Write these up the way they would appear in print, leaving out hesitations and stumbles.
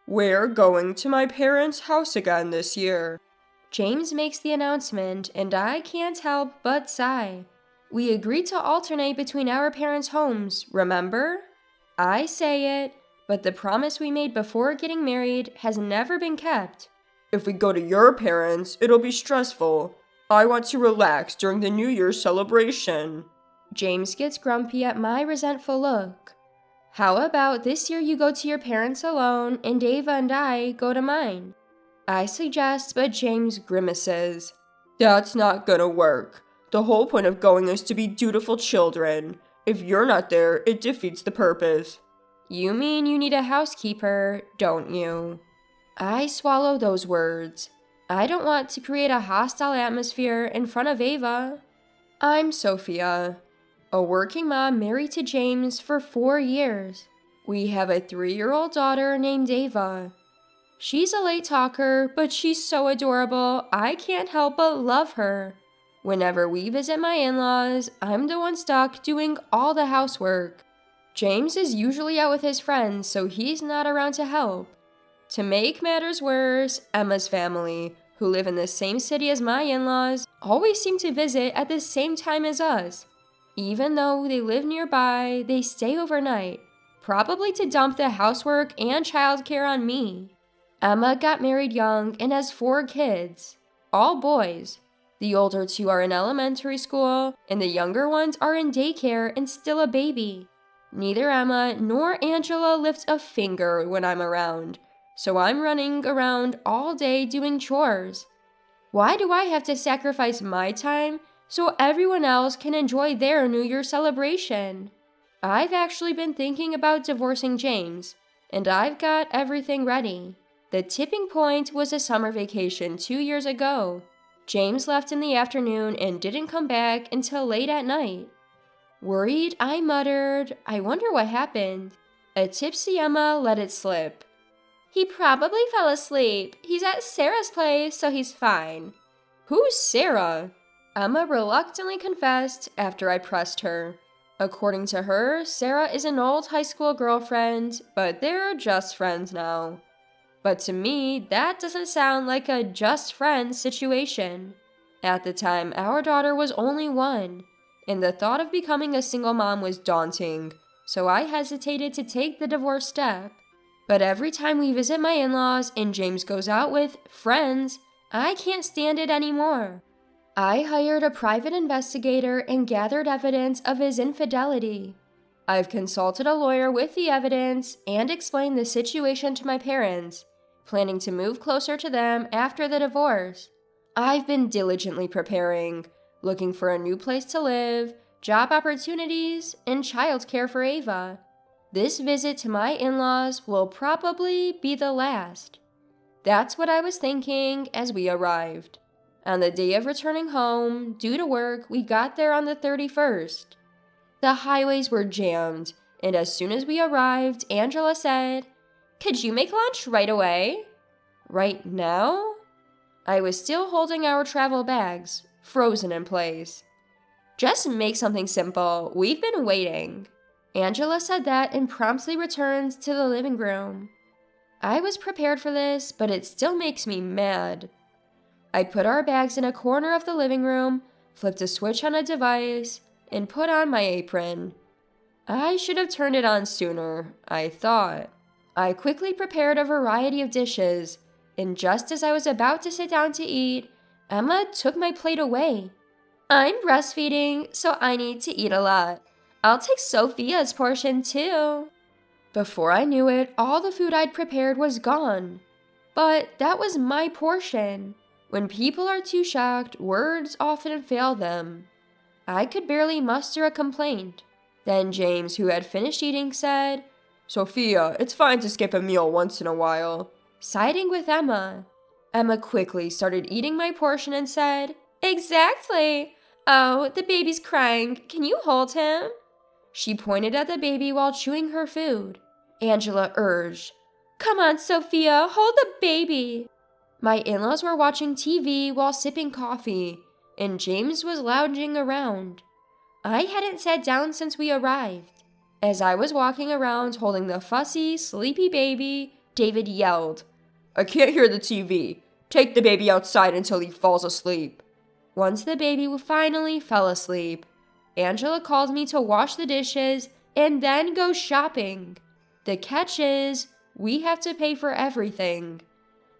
We're going to my parents' house again this year. James makes the announcement, and I can't help but sigh. We agreed to alternate between our parents' homes, remember? I say it, but the promise we made before getting married has never been kept. If we go to your parents, it'll be stressful. I want to relax during the New Year's celebration. James gets grumpy at my resentful look. How about this year you go to your parents alone and Ava and I go to mine? I suggest, but James grimaces. That's not gonna work. The whole point of going is to be dutiful children. If you're not there, it defeats the purpose. You mean you need a housekeeper, don't you? I swallow those words. I don't want to create a hostile atmosphere in front of Ava. I'm Sophia, a working mom married to James for 4 years. We have a 3-year-old daughter named Ava. She's a late talker, but she's so adorable, I can't help but love her. Whenever we visit my in-laws, I'm the one stuck doing all the housework. James is usually out with his friends, so he's not around to help. To make matters worse, Emma's family, who live in the same city as my in-laws, always seem to visit at the same time as us. Even though they live nearby, they stay overnight, probably to dump the housework and childcare on me. Emma got married young and has 4 kids, all boys. The older 2 are in elementary school, and the younger ones are in daycare and still a baby. Neither Emma nor Angela lifts a finger when I'm around, so I'm running around all day doing chores. Why do I have to sacrifice my time so everyone else can enjoy their New Year celebration? I've actually been thinking about divorcing James, and I've got everything ready. The tipping point was a summer vacation 2 years ago. James left in the afternoon and didn't come back until late at night. Worried, I muttered, I wonder what happened. A tipsy Emma let it slip. He probably fell asleep. He's at Sarah's place, so he's fine. Who's Sarah? Emma reluctantly confessed after I pressed her. According to her, Sarah is an old high school girlfriend, but they're just friends now. But to me, that doesn't sound like a just friends situation. At the time, our daughter was only 1, and the thought of becoming a single mom was daunting, so I hesitated to take the divorce step. But every time we visit my in-laws and James goes out with friends, I can't stand it anymore. I hired a private investigator and gathered evidence of his infidelity. I've consulted a lawyer with the evidence and explained the situation to my parents, planning to move closer to them after the divorce. I've been diligently preparing, looking for a new place to live, job opportunities, and childcare for Ava. This visit to my in-laws will probably be the last. That's what I was thinking as we arrived. On the day of returning home, due to work, we got there on the 31st. The highways were jammed, and as soon as we arrived, Angela said, "Could you make lunch right away?" Right now? I was still holding our travel bags, frozen in place. Just make something simple. We've been waiting. Angela said that and promptly returned to the living room. I was prepared for this, but it still makes me mad. I put our bags in a corner of the living room, flipped a switch on a device, and put on my apron. I should have turned it on sooner, I thought. I quickly prepared a variety of dishes, and just as I was about to sit down to eat, Emma took my plate away. I'm breastfeeding, so I need to eat a lot. I'll take Sophia's portion too. Before I knew it, all the food I'd prepared was gone. But that was my portion. When people are too shocked, words often fail them. I could barely muster a complaint. Then James, who had finished eating, said, "Sophia, it's fine to skip a meal once in a while." Siding with Emma. Emma quickly started eating my portion and said, "Exactly. Oh, the baby's crying. Can you hold him?" She pointed at the baby while chewing her food. Angela urged, "Come on, Sophia, hold the baby." My in-laws were watching TV while sipping coffee, and James was lounging around. I hadn't sat down since we arrived. As I was walking around holding the fussy, sleepy baby, David yelled. I can't hear the TV. Take the baby outside until he falls asleep. Once the baby finally fell asleep, Angela called me to wash the dishes and then go shopping. The catch is, we have to pay for everything.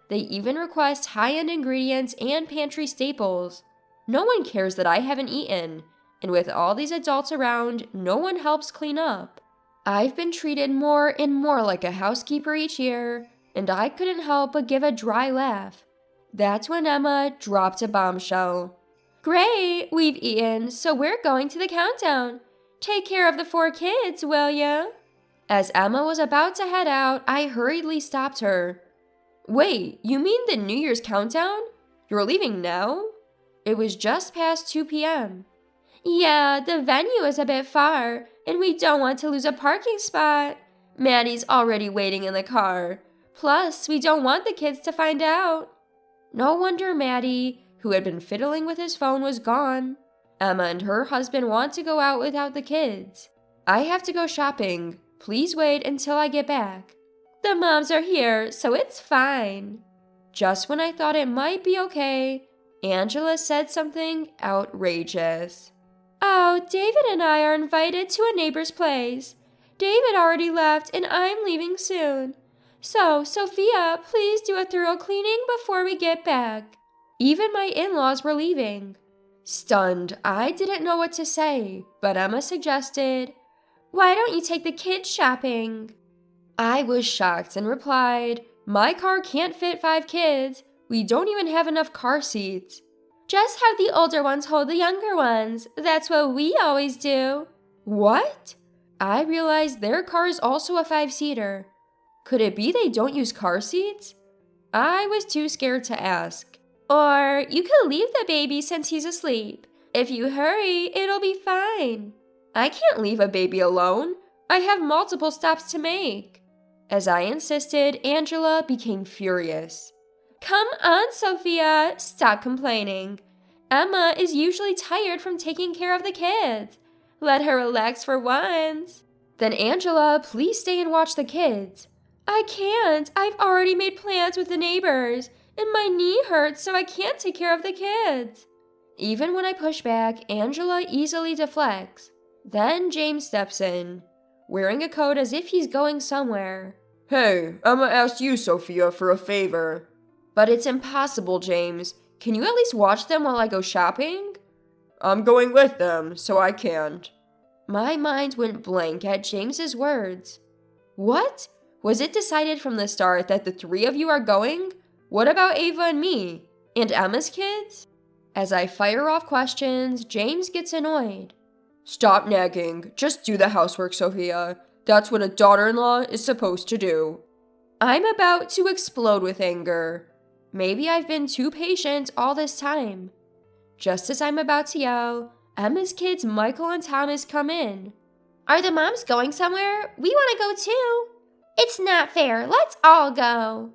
They even request high-end ingredients and pantry staples. No one cares that I haven't eaten, and with all these adults around, no one helps clean up. I've been treated more and more like a housekeeper each year, and I couldn't help but give a dry laugh. That's when Emma dropped a bombshell. Great, we've eaten, so we're going to the countdown. Take care of the 4 kids, will ya? As Emma was about to head out, I hurriedly stopped her. Wait, you mean the New Year's countdown? You're leaving now? It was just past 2 p.m. Yeah, the venue is a bit far, and we don't want to lose a parking spot. Maddie's already waiting in the car. Plus, we don't want the kids to find out. No wonder Maddie, who had been fiddling with his phone, was gone. Emma and her husband want to go out without the kids. I have to go shopping. Please wait until I get back. The moms are here, so it's fine. Just when I thought it might be okay, Angela said something outrageous. Oh, David and I are invited to a neighbor's place. David already left, and I'm leaving soon. So, Sophia, please do a thorough cleaning before we get back. Even my in-laws were leaving. Stunned, I didn't know what to say, but Emma suggested, Why don't you take the kids shopping? I was shocked and replied, My car can't fit 5 kids. We don't even have enough car seats. Just have the older ones hold the younger ones. That's what we always do. What? I realized their car is also a 5-seater. Could it be they don't use car seats? I was too scared to ask. Or you could leave the baby since he's asleep. If you hurry, it'll be fine. I can't leave a baby alone. I have multiple stops to make. As I insisted, Angela became furious. Come on, Sophia, stop complaining. Emma is usually tired from taking care of the kids. Let her relax for once. Then Angela, please stay and watch the kids. I can't. I've already made plans with the neighbors, and my knee hurts, so I can't take care of the kids. Even when I push back, Angela easily deflects. Then James steps in, wearing a coat as if he's going somewhere. Hey, Emma asked you, Sophia, for a favor. But it's impossible, James. Can you at least watch them while I go shopping? I'm going with them, so I can't. My mind went blank at James's words. What? Was it decided from the start that the 3 of you are going? What about Ava and me? And Emma's kids? As I fire off questions, James gets annoyed. Stop nagging. Just do the housework, Sophia. That's what a daughter-in-law is supposed to do. I'm about to explode with anger. Maybe I've been too patient all this time. Just as I'm about to yell, Emma's kids Michael and Thomas come in. Are the moms going somewhere? We want to go too. It's not fair. Let's all go.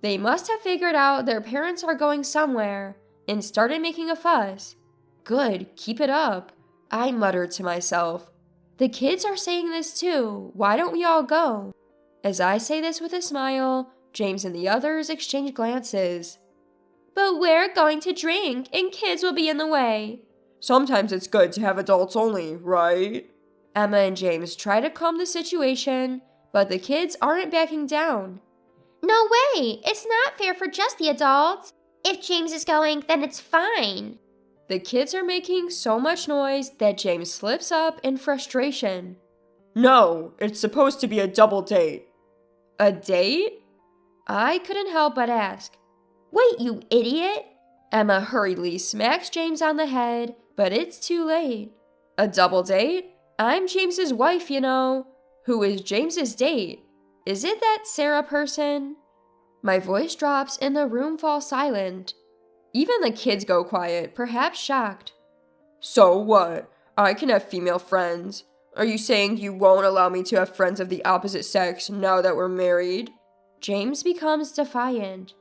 They must have figured out their parents are going somewhere and started making a fuss. Good, keep it up, I muttered to myself. The kids are saying this too. Why don't we all go? As I say this with a smile, James and the others exchange glances. But we're going to drink, and kids will be in the way. Sometimes it's good to have adults only, right? Emma and James try to calm the situation, but the kids aren't backing down. No way! It's not fair for just the adults. If James is going, then it's fine. The kids are making so much noise that James slips up in frustration. No, it's supposed to be a double date. A date? I couldn't help but ask. Wait, you idiot! Emma hurriedly smacks James on the head, but it's too late. A double date? I'm James's wife, you know. Who is James's date? Is it that Sarah person? My voice drops and the room falls silent. Even the kids go quiet, perhaps shocked. So what? I can have female friends. Are you saying you won't allow me to have friends of the opposite sex now that we're married? James becomes defiant.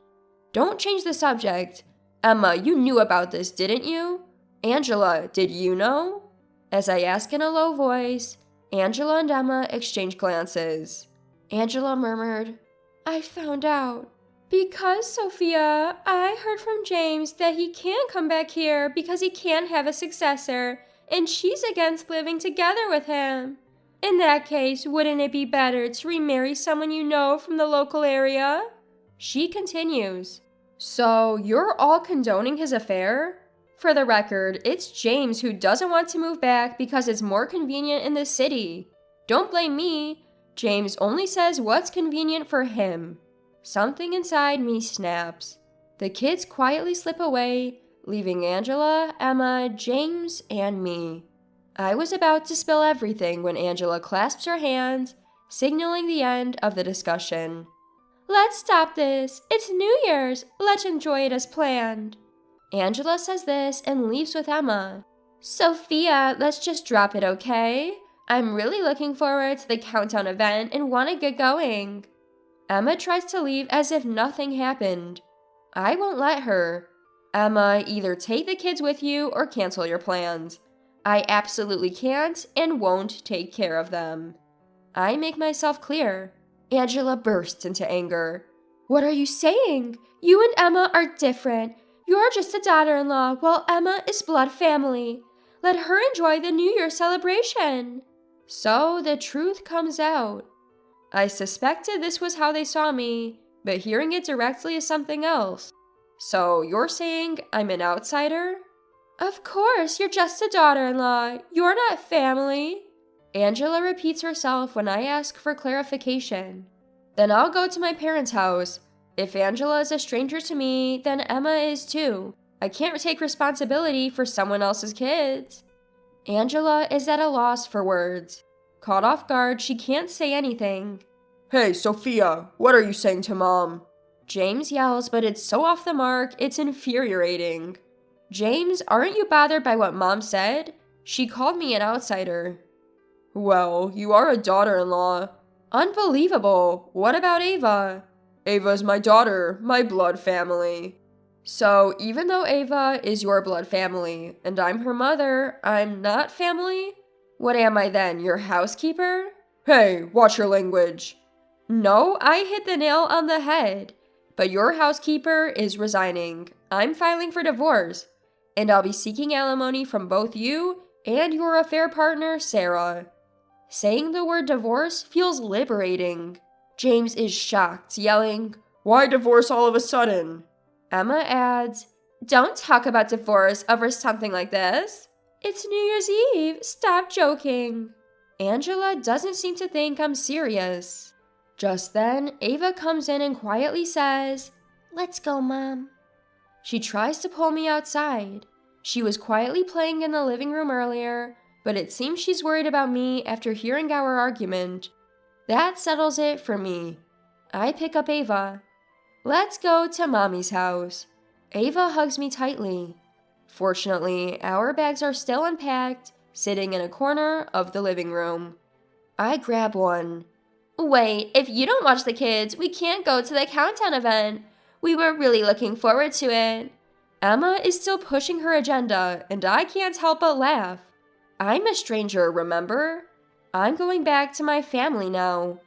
Don't change the subject. Emma, you knew about this, didn't you? Angela, did you know? As I ask in a low voice, Angela and Emma exchange glances. Angela murmured, I found out. Because, Sophia, I heard from James that he can't come back here because he can't have a successor, and she's against living together with him. In that case, wouldn't it be better to remarry someone you know from the local area? She continues. So, you're all condoning his affair? For the record, it's James who doesn't want to move back because it's more convenient in the city. Don't blame me. James only says what's convenient for him. Something inside me snaps. The kids quietly slip away, leaving Angela, Emma, James, and me. I was about to spill everything when Angela clasps her hand, signaling the end of the discussion. Let's stop this. It's New Year's. Let's enjoy it as planned. Angela says this and leaves with Emma. Sophia, let's just drop it, okay? I'm really looking forward to the countdown event and want to get going. Emma tries to leave as if nothing happened. I won't let her. Emma, either take the kids with you or cancel your plans. I absolutely can't and won't take care of them. I make myself clear. Angela bursts into anger. What are you saying? You and Emma are different. You're just a daughter-in-law while Emma is blood family. Let her enjoy the New Year celebration. So the truth comes out. I suspected this was how they saw me, but hearing it directly is something else. So you're saying I'm an outsider? Of course, you're just a daughter-in-law. You're not family. Angela repeats herself when I ask for clarification. Then I'll go to my parents' house. If Angela is a stranger to me, then Emma is too. I can't take responsibility for someone else's kids. Angela is at a loss for words. Caught off guard, she can't say anything. Hey, Sophia, what are you saying to Mom? James yells, but it's so off the mark, it's infuriating. James, aren't you bothered by what Mom said? She called me an outsider. Well, you are a daughter-in-law. Unbelievable. What about Ava? Ava's my daughter, my blood family. So, even though Ava is your blood family, and I'm her mother, I'm not family? What am I then, your housekeeper? Hey, watch your language. No, I hit the nail on the head. But your housekeeper is resigning. I'm filing for divorce. And I'll be seeking alimony from both you and your affair partner, Sarah. Saying the word divorce feels liberating. James is shocked, yelling, Why divorce all of a sudden? Emma adds, Don't talk about divorce over something like this. It's New Year's Eve. Stop joking. Angela doesn't seem to think I'm serious. Just then, Ava comes in and quietly says, Let's go, Mom. She tries to pull me outside. She was quietly playing in the living room earlier, but it seems she's worried about me after hearing our argument. That settles it for me. I pick up Ava. Let's go to Mommy's house. Ava hugs me tightly. Fortunately, our bags are still unpacked, sitting in a corner of the living room. I grab one. Wait, if you don't watch the kids, we can't go to the countdown event. We were really looking forward to it. Emma is still pushing her agenda, and I can't help but laugh. I'm a stranger, remember? I'm going back to my family now.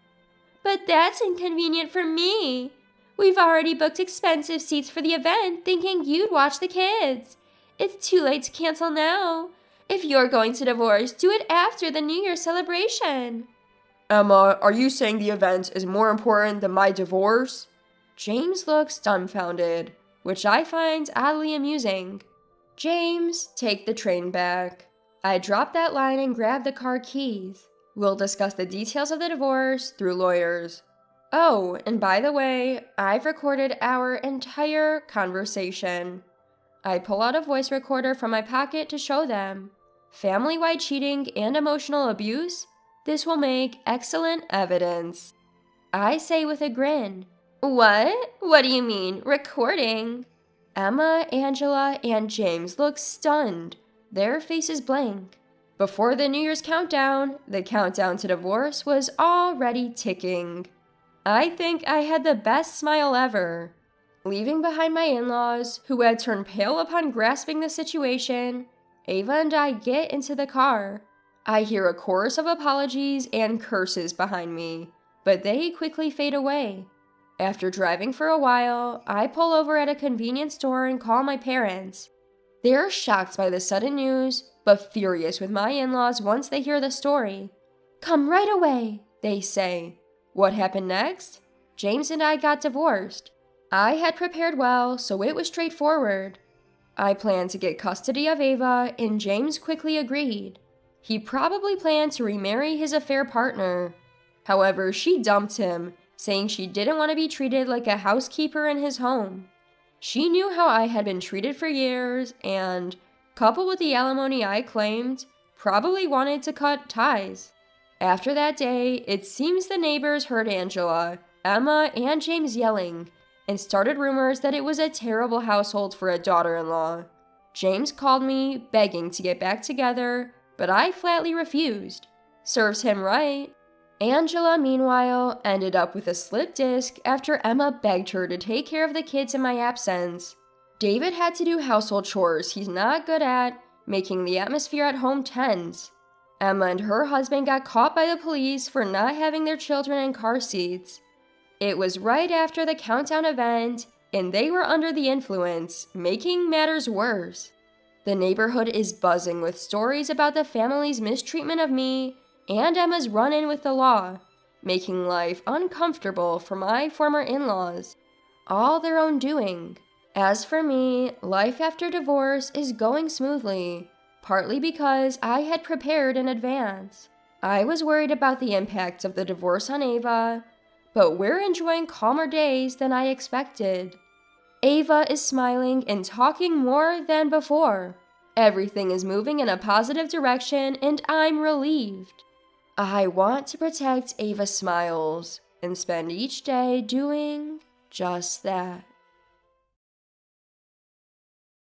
But that's inconvenient for me. We've already booked expensive seats for the event, thinking you'd watch the kids. It's too late to cancel now. If you're going to divorce, do it after the New Year celebration. Emma, are you saying the event is more important than my divorce? James looks dumbfounded, which I find oddly amusing. James, take the train back. I drop that line and grab the car keys. We'll discuss the details of the divorce through lawyers. Oh, and by the way, I've recorded our entire conversation. I pull out a voice recorder from my pocket to show them. Family-wide cheating and emotional abuse? This will make excellent evidence. I say with a grin. What? What do you mean, recording? Emma, Angela, and James look stunned, their faces blank. Before the New Year's countdown, the countdown to divorce was already ticking. I think I had the best smile ever. Leaving behind my in-laws, who had turned pale upon grasping the situation, Ava and I get into the car. I hear a chorus of apologies and curses behind me, but they quickly fade away. After driving for a while, I pull over at a convenience store and call my parents. They're shocked by the sudden news, but furious with my in-laws once they hear the story. "Come right away," they say. What happened next? James and I got divorced. I had prepared well, so it was straightforward. I planned to get custody of Ava, and James quickly agreed. He probably planned to remarry his affair partner. However, she dumped him, saying she didn't want to be treated like a housekeeper in his home. She knew how I had been treated for years, and, coupled with the alimony I claimed, probably wanted to cut ties. After that day, it seems the neighbors heard Angela, Emma, and James yelling, and started rumors that it was a terrible household for a daughter-in-law. James called me, begging to get back together, but I flatly refused. Serves him right. Angela, meanwhile, ended up with a slipped disc after Emma begged her to take care of the kids in my absence. David had to do household chores he's not good at, making the atmosphere at home tense. Emma and her husband got caught by the police for not having their children in car seats. It was right after the countdown event, and they were under the influence, making matters worse. The neighborhood is buzzing with stories about the family's mistreatment of me and Emma's run-in with the law, making life uncomfortable for my former in-laws. All their own doing. As for me, life after divorce is going smoothly, partly because I had prepared in advance. I was worried about the impact of the divorce on Ava, but we're enjoying calmer days than I expected. Ava is smiling and talking more than before. Everything is moving in a positive direction, and I'm relieved. I want to protect Ava's smiles and spend each day doing just that.